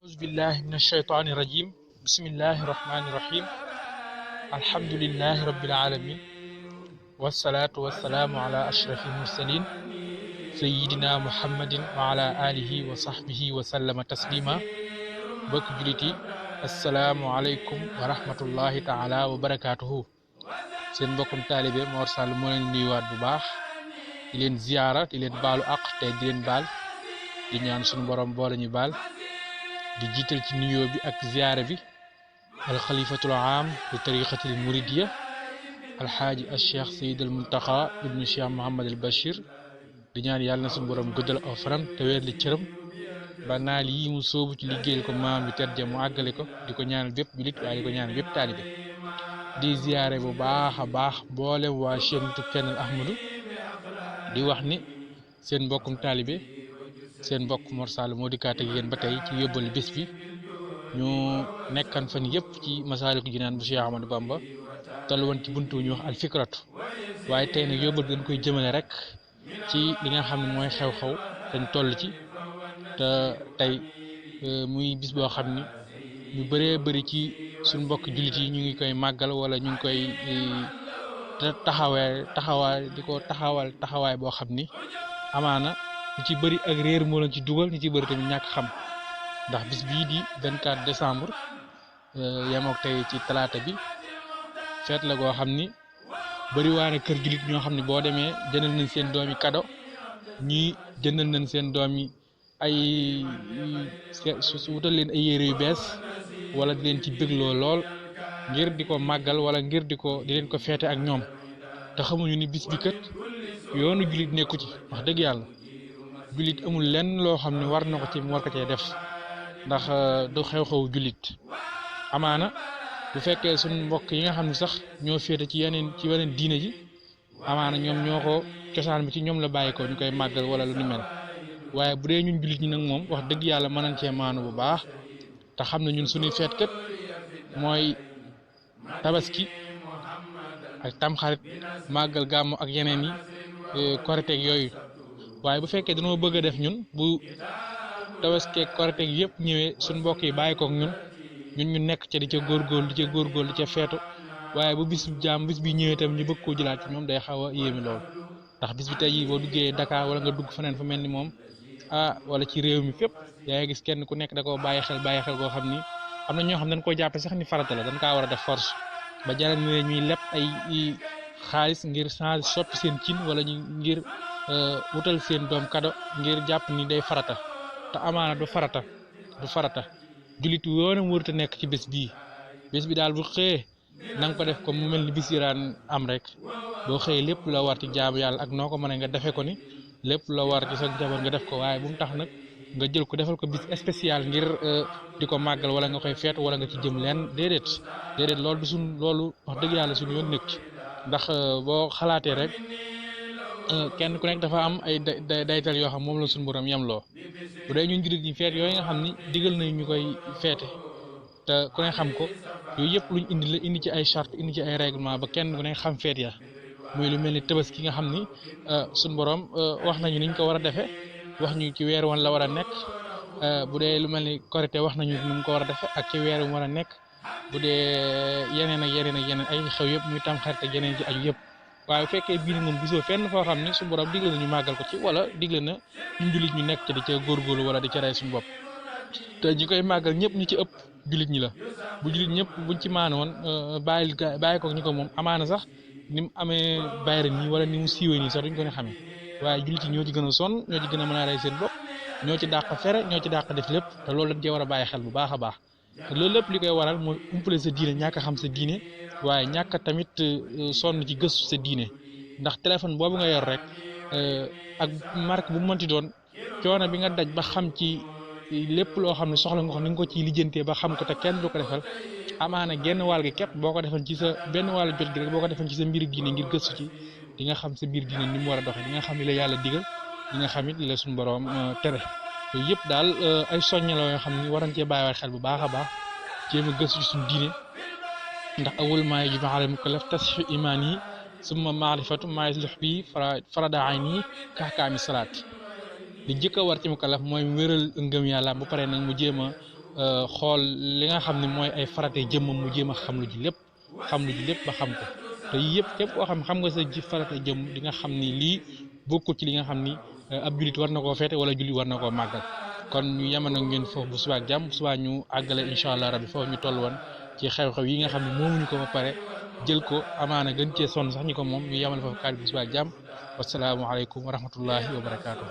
أعوذ بالله من الشيطان الرجيم بسم الله الرحمن الرحيم الحمد لله رب العالمين والصلاة والسلام على أشرف المرسلين سيدنا محمد وعلى آله وصحبه وسلم تسليما بك جلتي السلام عليكم ورحمة الله تعالى وبركاته سين بكم طالبي Mor Sall moo leen nuyuwaat bu baax di leen ziyaara di leen baalu àq te di leen baal di ñaan suñu borom boole ñu baal di jiital ci nuyoo bi ak ziyaara bi alxalifatul aam li tariqatil muridiya alxaaji al cheikh sayid al muntaxa ibnu cheikh mohamad al bachir di ñaan yàlla na suñu borom guddal aw fanam te weer li cëram ba naal yi mu soobu ci liggéeyal ko maam bi tedd ja mu àggale ko di ko ñaanal bépp julit waaye di ko ñaanal bépp taalibe di ziyaare bu baax a baax mboolem waa chaîne YouTube Kennel Ahmadou di wax ni seen mbokkum taalibe seen mbokk Mor Sall moo dikkaat ak yéen ba tey ci yóbbal bés bi ñu nekkan fan yëpp ci Masaalikul Jinaan bu Cheikh Ahmadou Bamba toll woon ci buntu ñu wax alfikratu waaye tey nag yóbbal dañ koy jëmale rek ci li nga xam ne mooy xew-xew dañ toll ci te tey muy bis boo xam ni ñu bëree bëri ci suñ mbokk jullit yi ñu ngi koy màggal wala ñu ngi koy taxawaay di ko taxawaay boo xam ni amaana ñu ci bëri ak réer moo leen ci dugal ñu ci bëri tamit ñàkk xam ndax bis bii di 24 décembre yemook tey ci talaata bi feet la goo xam ni bëri waane kër jullit ñoo xam ne boo demee jëndal nañ seen doom yi kado ñii jëndal nañ seen doom yi ay wutal leen ay yére yu bees wala di leen ci bégloo lool ngir di ko màggal wala ngir di leen ko feete ak ñoom te xamuñu ni bis bi kat yoonu jullit nekku ci wax dëgg yàlla jullit amul lenn loo xam ne war na ko ci mu war ko cee def ndax du xew-xewu jullit amaana bu fekkee suñ mbokk yi nga xam ne sax ñoo féete ci yeneen diine ji amaana ñoom ñoo ko cosaan bi ci ñoom la bàyyi ko ñu koy màggal wala lu ni mel waaye bu dee ñun jullit ñi nag moom wax dëgg yàlla mën nañ cee maanu bu baax te xam ne ñun suñuy feet kat mooy tabaski ak tamxarit màggal gàmmu ak yeneen yi korite yooyu waaye bu fekkee dañoo bëgg a def ñun bu tabaski ak korite yëpp ñëwee suñ mbokk yi bàyyi kook ñun ñu nekk ca di ca góorgóorlu di ca feetu waaye bu bis bi ñëwee tam ñu bëgg koo jëlaat ci ñoom day xaw a yéemi lool ndax bis bi tey jii boo duggee Dakar wala nga dugg feneen fu mel ni moom wala ci réew mi fépp yaa ngi gis kenn ku nekk da koo bàyyi xel goo xam ni am na ñoo xam ne dañ koy jàppe sax ni farata la dañ kaa war a def force ba jaral ne ñuy leb ay xaalis ngir changer soppi seen cin wala ñu ngir wutal seen doom kado ngir jàpp ni day farata te amaana du farata jullit yoonam warut a nekk ci bés bi daal bu xëyee na nga ko def ko mu mel ni bis yi daan am rek boo xëyee lépp la war ci jaamu yàlla ak noo ko mën nga defee ko ni lépp la war ci sa jabar nga def ko waaye bu mu tax nag nga jël ko defal ko bis spécial ngir di ko màggal wala nga koy feet wala nga ci jëm leen déedéet loolu du loolu wax dëgg yàlla suñu yoon nekk ci ndax boo xalaatee rek kenn ku nekk dafa am ay daytal yoo xam moom la suñu borom yem loo bu dee ñun jullit ñi feet yooyu nga xam ni digal nañu ñu koy feete te ku ne xam ko yooyu yëpp luñ indi ci ay charte indi ci ay règlement ba kenn ku ne xam feet ya muy lu mel ni tabaski nga xam ni suñu borom wax nañu niñ ko war a defee wax ñu ci weer woon la war a nekk bu dee lu mel ni korité wax nañu ni mu ko war a defee ak ci weer wu war a nekk bu dee yeneen ay xew yëpp muy tam xarit ak yeneen ci aju yëpp waaye bu fekkee bii moom gisoo fenn foo xam ne suñu borom digle na ñu màggal ko ci wala digle na ñu jullit ñu nekk ci di ca góorgóorlu wala di ca rey suñu bopp te ñi koy màggal ñëpp ñi ci ëpp jullit ñi la bu jullit ñëpp buñ ci maana woon bàyyi ko ñu ko moom amaana sax ni mu amee bayre nii wala ni mu siiwee nii sax duñ ko ne xamee waaye jullit yi ñoo ci gën a sonn ñoo ci gën a mën a rey seen bopp ñoo ci dàq fere ñoo ci dàq def lépp te loolu dañ cee war a bàyyi xel bu baax a baax te loolu lépp li koy waral mooy umpale sa diine ñàkk a xam sa diine waaye ñàkk tamit sonn ci gëstu sa diine ndax téléphone boobu nga yor rek ak marque bu mu mënti doon coono bi nga daj ba xam ci lépp loo xam ne soxla nga ko ni nga ko ciy lijjantee ba xam ko te kenn du ko defal amaana genn wàll gi képp boo ko defoon ci sa benn wàll jot gi rek boo ko defoon ci sa mbiri diine ngir gëstu ci di nga xam sa mbir diine ni mu war a doxee di nga xam li la yàlla digal di nga xam it li la suñu borom tere yooyu yëpp daal ay soññe la yoo xam ni war nañ cee bàyyiwaat xel bu baax a baax jéem a gëstu ci suñu diine ndax awwal maa yajibu alal mukallaf tasxiixu imaan yi summa maarifatu maa yuslih bi farada ayni yi kaxkaami salaat li jëkk a war ci mukallaf mooy mu wéral ngëm yàlla bu pare nag mu jéem a xool li nga xam ne mooy ay farate jëmmam mu jéem a xam lu ji lépp ba xam ko te yëpp képp koo xam nga sa ji farate jëmm di nga xam ni lii bokkul ci li nga xam ni ab jullit war na koo feete wala jullit war na koo màggal kon ñu yemoon ak ngeen foofu bu subaa ak jàmm subaa ñu àggale incha allah rabbi foofu ñu toll woon ci xew-xew yi nga xam ne moomuñu ko ba pare jël ko amaana gën cee sonn sax ñi ko moom ñu yemale foofu kàddu bu subaa ak jàmm wasalaamualeykum wa rahmatullahi wa barakaatu.